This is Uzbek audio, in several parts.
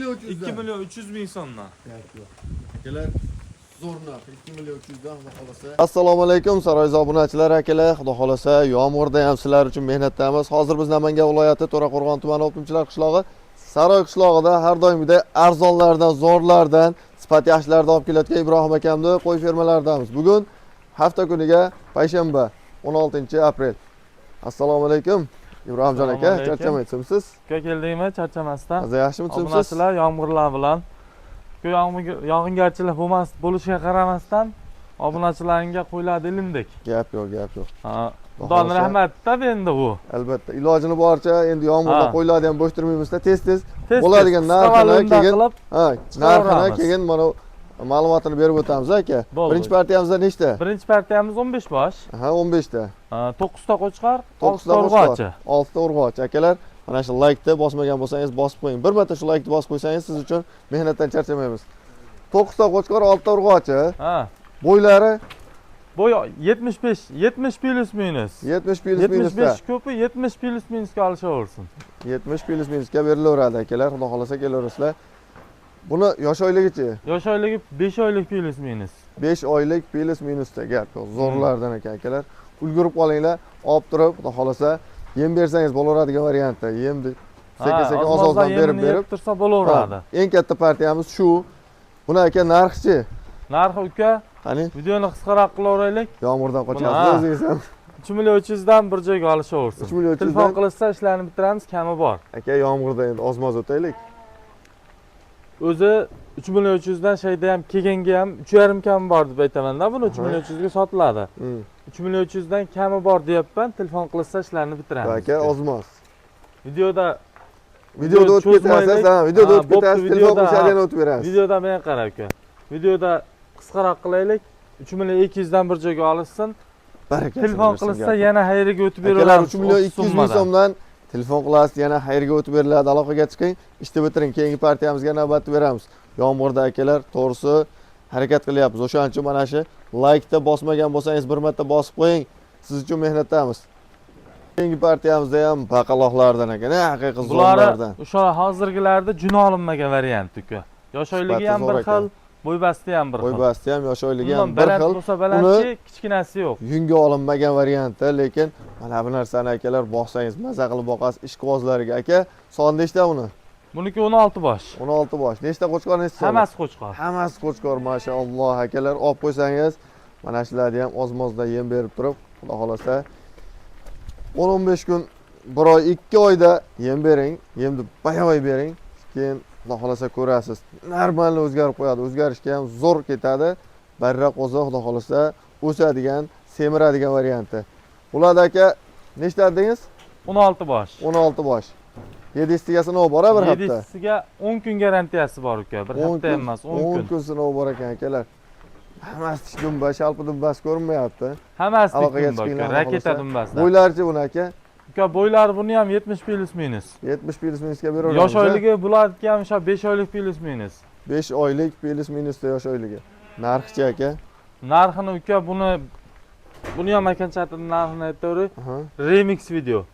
2 milyon 300 bin sonuna. Akalar zo'r narx 2 milyon 300 dan xudo xolasa. Assalomu alaykum Saroy obunachilar akalar. Xudo xolasa yomg'irda ham sizlar uchun mehnatdamiz. Hozir biz Namangan viloyati To'raqo'rg'on tumani Optimchilar qishlog'i Saroy qishlog'ida har doimgidek arzonlardan, zo'rlardan, sifat yaxshilardan olib kelayotgan Ibrohim akamni qo'y fermalaridamiz. Bugun hafta kuniga payshanba 16-aprel. Assalomu alaykum. Ibrohimjon aka, charchamayapsizmi? Aka keldingmi charchamasdan? Hozir yaxshimisizsiz? Obunachilar yomg'irlar bilan yog'ingarchilik bo'lishiga qaramasdan obunachilaringga qo'yiladi ilindik. Gap yo'q, gap yo'q. Xudoning rahmati endi bu. Albatta, ilojini boricha endi yomg'irda qo'yiladi ham bo'sh turmaymizda, tez-tez Tez bo'ladigan narxini keyin, narxini chiqaramiz. keyin mana ma'lumotini berib o'tamiz aka. Birinchi partiyamizda nechta? Birinchi partiyamiz 15 bosh. Ha, 15 ta. 9 ta qo'chqor, 9 ta urg'ochi. 6 ta urg'ochi. Akalar, mana shu like-ni bosmagan bo'lsangiz bosib qo'ying. Bir marta shu like-ni bosib qo'ysangiz siz uchun mehnatdan charchamaymiz. 9 ta qo'chqor, 6 ta urg'ochi. Ha. Bo'ylari Bo'y 70 plus minus. 70 plus minusda. 75 ko'pi 70 plus minusga olishaversin. 70 plus minusga berilaveradi akalar, xudo xolasa kelaverasizlar. Buni yosh oyligichi? Yosh oyligi 5 oylik plus minus. 5 oylik plus minusda gap yo'q. Zo'rlardan ekan akalar. Ulgurib qolinglar, olib turib, xudo xolasa yem bersangiz bo'laveradigan variantda. Yemni sekin-sekin oz-ozdan berib tursa bo'laveradi. Eng katta partiyamiz shu. Buni aka narxchi. Narxi uka, qani? videoni qisqaroq qilaveraylik. Yomg'irdan qochasiz o'zingiz ham. 3 million 300 dan bir joyga olishaversin. 3 million 300 dan. Telefon qilsa ishlarni bitiramiz, kami bor. Aka yomg'irda endi ozmoz o'taylik. O'zi 3 million 300 dan shayda ham kelganga ham 3,5 kami bor deb aytaman-da, buni 3 million 300 ga sotiladi. 3 million 300 dan kami bor deyapman, telefon qilsa ishlarni bitiramiz. Aka ozmoz. Videoda o'tib ketasiz, ha, videoda o'tib ketasiz, telefon qilishdan o'tib berasiz. Videoda men qara aka. Videoda qisqaroq qilaylik. 3 million 200 dan bir joyga olishsin. Barakalla. Telefon qilsa yana xayriga o'tib Akalar beramiz. 3 million 200 ming so'mdan telefon qilasiz, yana xayrga o'tib beriladi. Aloqaga chiqing, ishni bitiring. Keyingi partiyamizga navbatni beramiz. Yomg'irda akalar, to'g'risi harakat qilyapmiz. O'shaning uchun mana shu like-da bosmagan bo'lsangiz bir marta bosib qo'ying. Siz uchun mehnatdamiz. Keyingi partiyamizda ham baqaloqlardan ekan, haqiqiy zo'rlardan. O'sha hozirgilarda jun olinmagan variant uka. Yosh oyligi ham bir xil, bo'ybasti ham bir xil. Bo'ybasti ham, yosh oyligi ham bir xil. Bo'lsa balandchi, kichkinasi yo'q. Yunga olinmagan varianti, lekin mana bu narsani akalar boqsangiz, maza qilib boqasiz ishqibozlariga. Aka, son nechta uni? Buniki 16 bosh. 16 bosh. Nechta qo'chqor, nechta? Hammasi qo'chqor. Hammasi qo'chqor, maşalloh akalar. Olib qo'ysangiz, mana shularni ham oz-mozda yem berib turib, xudo xolasa 10-15 kun, 1 oy, 2 oyda yem bering, yemni bayoy bering. Keyin xudo xolasa ko'rasiz. Normal o'zgarib qo'yadi. O'zgarishga ham zo'r ketadi. Barra qo'zi xudo xolasa o'sadigan, semiradigan varianti. Ularda aka nechta dedingiz? 16 bosh. 16 bosh. 7 siga sinov bor bir hafta. 7 siga 10 kun garantiyasi bor uka. Bir hafta emas, 10 kun. 10 kun sinov bor ekan akalar. Hammasi dumba, shalpi dumbasi ko'rinmayapti. Hammasi dumba, raketa dumbasi. Bo'ylarchi buni aka? Uka bo'ylari buni ham 70 plus minus. 70 plus minusga beraveramiz. Yosh oyligi bo'ladigan o'sha 5 oylik plus minus. 5 oylik plus minusda yosh oyligi. Narxchi aka? Narxini uka buni ham akan chatida narxini aytavering. Remix video.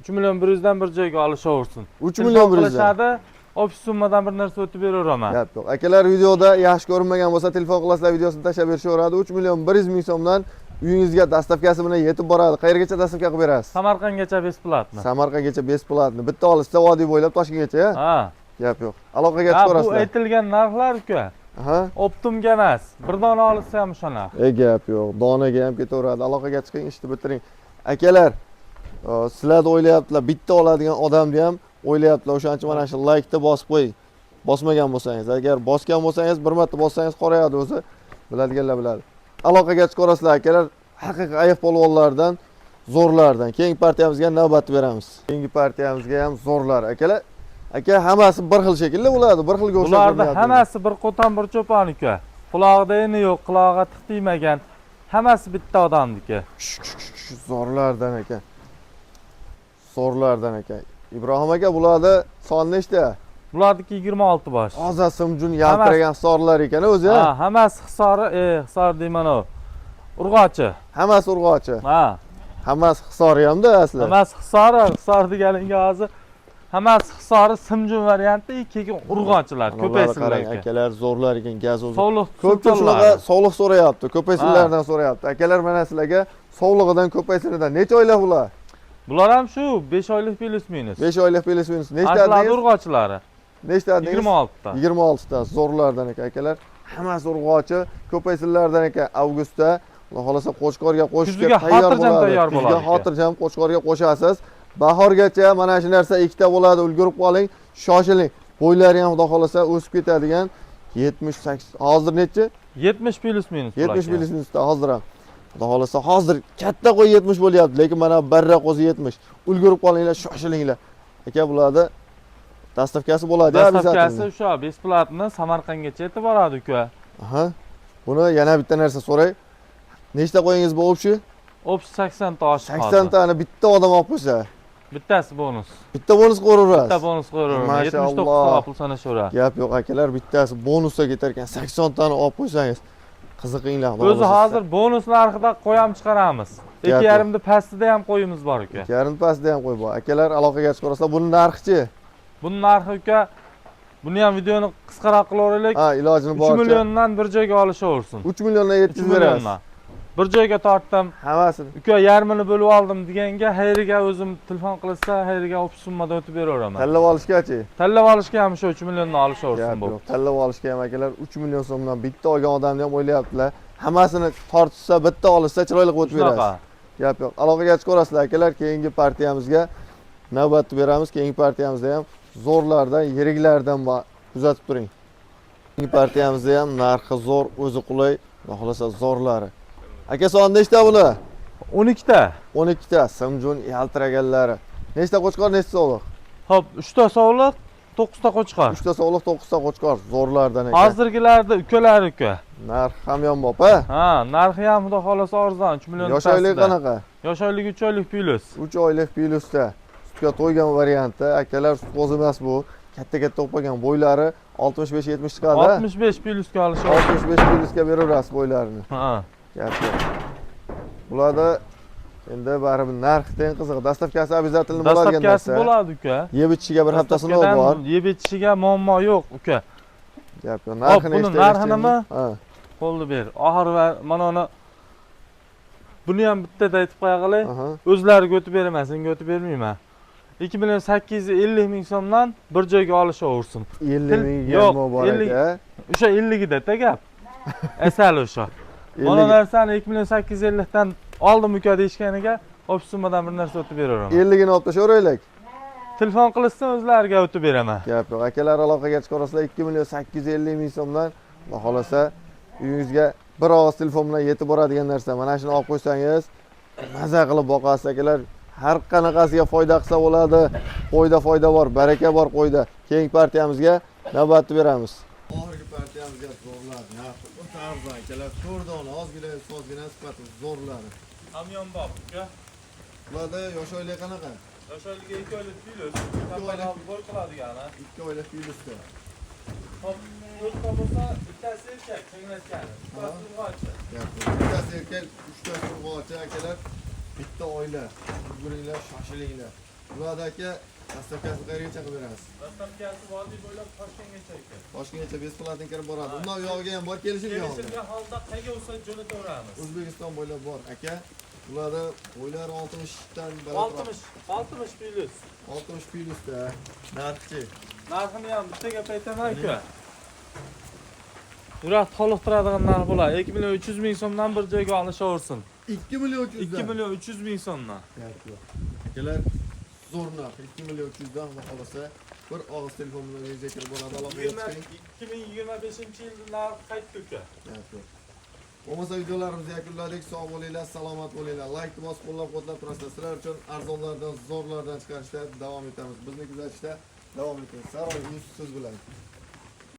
3 million 100 dan bir joyga olishaversin. 3 million 100 dan. Ofis summadan bir narsa o'tib beraveraman. Gap yo'q. Akalar videoda yaxshi ko'rinmagan bo'lsa telefon qilasizlar, videosini tashlab berishaveradi. 3 million 100 ming so'mdan uyingizga dastavkasi bilan yetib boradi. Qayergacha dastavka qilib berasiz? Samarqandgacha besplatni. Samarqandgacha besplatni. Bitta olishsa vodiy bo'ylab Toshkentgacha, ha? Gap yo'q. Aloqaga chiqarasizlar. Bu aytilgan narxlar uka. Optimga emas. Bir dona olsa ham o'sha narx. Gap yo'q. Donaga ham ketaveradi. Aloqaga chiqing, ishni bitiring. Akalar, sizlarni o'ylayaptilar, bitta oladigan odamni ham o'ylayaptilar. O'shaning uchun mana shu like-ni bosib qo'ying. Bosmagan bo'lsangiz, agar bosgan bo'lsangiz, bir marta bossangiz qorayadi o'zi. Biladiganlar biladi. Aloqaga chiqarasizlar akalar. Haqiqiy ayiq polvonlardan, zo'rlardan. Keyingi partiyamizga navbat beramiz. Keyingi partiyamizga ham zo'rlar akalar. Aka, hammasi bir xil shaklda bo'ladi, bir xilga o'xshab bo'ladi. Ularda hammasi bir qo'ton, bir cho'pon uka. Quloqda eni yo'q, qulog'iga tiq tegmagan. Hammasi bitta odamniki. Zo'rlardan ekan. Zo'rlardan ekan. Ibrohim aka, bularda son nechta? Bulardiki 26 bosh. Ozasimjun yaltiragan hisorlar ekan o'zi. Ha, hammasi hisori, hisor deyman o. Urg'ochi. Hammasi urg'ochi. Ha. Hammasi hisori hamda asli. Hammasi hisor deganingga hozir Hammasi hisori simjon variantda, keyin urg'ochilar, Qarang ko'paysinlar. akalar zo'rlar ekan, gazoz. Sovliq Ko'pchilik shunaqa sovliq so'rayapti, ko'paysinlardan so'rayapti. Akalar mana sizlarga sovlig'idan ko'paysinidan necha oylik bular? Bular ham shu 5 oylik plus minus. 5 oylik plus minus. Nechta Ashlar dedingiz? urg'ochlari. Nechta dedingiz? 26 ta. 26 ta zo'rlardan ekan akalar. Hammasi urg'ochi, ko'paysinlardan ekan avgustda. Xudo xolasa qo'chqorga qo'shishga Kuzga tayyor xotirjam bo'ladi. tayyor Kuzga bo'ladi. xotirjam qo'chqorga qo'shasiz. Bahorgacha mana shu narsa ikkita bo'ladi, ulgurib qoling, shoshiling. Bo'ylari ham xudo xolasa o'sib ketadigan 78. Hozir nechi? 70 plus minus. 70 plus minusda hozir ham. Xudo xolasa hozir katta qo'y 70 bo'lyapti, lekin mana barra qo'zi 70. Ulgurib qolinglar, shoshilinglar. Aka bularda dastavkasi bo'ladi, Dastavkasi o'sha besplatni Samarqandgacha yetib boradi uka. Aha. Buni yana bitta narsa so'ray. Nechta qo'yingiz bu o'pshi? O'psi 80 ta oshib 80 tani bitta odam olib qo'ysa. Bittasi bonus. Bitta bonus qo'yaverasiz. Bitta bonus qo'yaveramiz. Mashalloh. 79 ta pul sanashaveradi. Gap yo'q akalar, bittasi bonusga ketar ekan. 80 tani olib qo'ysangiz qiziqinglar. O'zi hozir bonus narxida qo'y ham chiqaramiz. 2,5 da pastida ham qo'yimiz bor uka. Yarim pastda ham qo'y bor. Akalar aloqaga chiqarsa, buni narxi-chi? Buni narxi uka, buni ham videoni qisqaroq qilaveraylik. Ha, ilojini 3 boricha. milliondan bir joyga olishaversin. 3 milliondan 3 700 berasiz. milliondan. Bir joyga tortdim. Hammasini. Uka yarmini bo'lib oldim deganga, xayriga o'zim telefon qilsa, xayriga o'p summadan o'tib beraveraman. Tanlab olishgachi? Tanlab olishga ham shu 3 milliondan olishaversin bu. Tanlab olishga ham akalar 3 million so'mdan bitta olgan odamni ham o'ylayaptilar. Hammasini tortishsa, bitta olishsa chiroyli qilib o'tib berasiz. Gap yo'q. Aloqaga chiqarasizlar akalar, keyingi partiyamizga navbatni beramiz. Keyingi partiyamizda ham zo'rlardan, yiriklardan kuzatib turing. Keyingi partiyamizda ham narxi zo'r, o'zi qulay, xohlasa zo'rlari. Aka son nechta buni? 12 ta. 12 ta simjon yaltiraganlari. Nechta qo'chqor, nechta sovliq? Hop, 3 ta sovliq, 9 ta qo'chqor. 3 ta sovliq, 9 ta qo'chqor zo'rlardan ekan. Hozirgilarda ukalar uka. Narx ham yonbop, ha? Ha, narxi ham xudo xolasa arzon, 3 million. Yosh oylik qanaqa? Yosh oylik 3 oylik plus. 3 oylik plyusda. Sutga to'ygan variantda, akalar sut qo'zi emas bu. Katta-katta o'pagan bo'ylari 65-70 chiqadi. 65 plusga olishadi. 65 plyusga beraverasiz bo'ylarini. Ha. Gap yo'q. Bularda endi baribir narx teng qiziq. Dastavkasi обязательно bo'ladigan narsa. Dastavkasi bo'ladi uka. Yeb ichishiga bir haftasini bor. Yeb ichishiga muammo yo'q uka. Gap yo'q. Narxini buni narxi nima? Ha. Qo'lni ber. Oxir va mana uni buni ham bittada aytib qo'ya qolay. O'zlariga o'tib beraman, senga o'tib bermayman. 2 million 850 ming so'mdan bir joyga olishaversin. 50 ming yo'q, bor aka. O'sha 50 da gap. Asal o'sha. Mana narsani 2 million 850 dan oldim uka deyishganiga, o'sha summadan bir narsa o'tib beraveraman. 50 gini olib tashaveraylik. Telefon qilishsa o'zlariga o'tib beraman. Gap yo'q. Akalar aloqaga chiqarasizlar 2 million 850 ming so'mdan, xohlasa uyingizga bir og'iz telefon bilan yetib boradigan narsa. Mana shuni olib qo'ysangiz, maza qilib boqasiz akalar. Har qanaqasiga foyda qilsa bo'ladi. Qo'yda foyda bor, baraka bor qo'yda. Keyingi partiyamizga navbatni beramiz. Oxirgi partiyamizga zo'rlar. Narxi o'ta arzon akalar. 4 dona ozgina, sozgina sifati zo'rlari. Hamyonbop uka. Bularda yosh oylik qanaqa? Yosh oylik 2 oylik plus. Kambagal bo'l qiladigani. 2 oylik plusda. Hop, 4 ta bo'lsa, bittasi erkak, tenglashgani. Bittasi erkak, 3 ta urg'ochi akalar. Bitta oila. Yuguringlar, shoshilinglar. Bularda aka dastavkasi qayergacha qilib berasiz? Dastavkasi vodiy bo'ylab Toshkentgacha ekan. Toshkentgacha besplatni kirib boradi. Undan uyog'iga ham bor, kelishilgan holda. Kelishilgan holda qayga bo'lsa jo'nataveramiz. O'zbekiston bo'ylab bor aka. Bularda qo'ylar 60 dan 60 plus. 60 plusda. Narxchi. Narxini ham bitta gap aytaman aka. Yurak toliqtiradigan narx bo'ladi. 2 million 300 ming so'mdan bir joyga olishaversin. 2 million 300 dan. 2 million 300 ming so'mdan. Akalar zo'r narx. 2 million 300 dan xohlasa bir og'iz telefon bilan uyingizga kirib boradi. Aloqaga chiqing. 2025-yilda narx qaytdi uka. Bo'lmasa videolarimizni yakunladik. Sog' bo'linglar, salomat bo'linglar. Like bosib qo'llab-quvvatlab turasizlar. Sizlar uchun arzonlardan, zo'rlardan chiqarishda davom etamiz. Bizni kuzatishda davom eting. Saroy so'z bilan.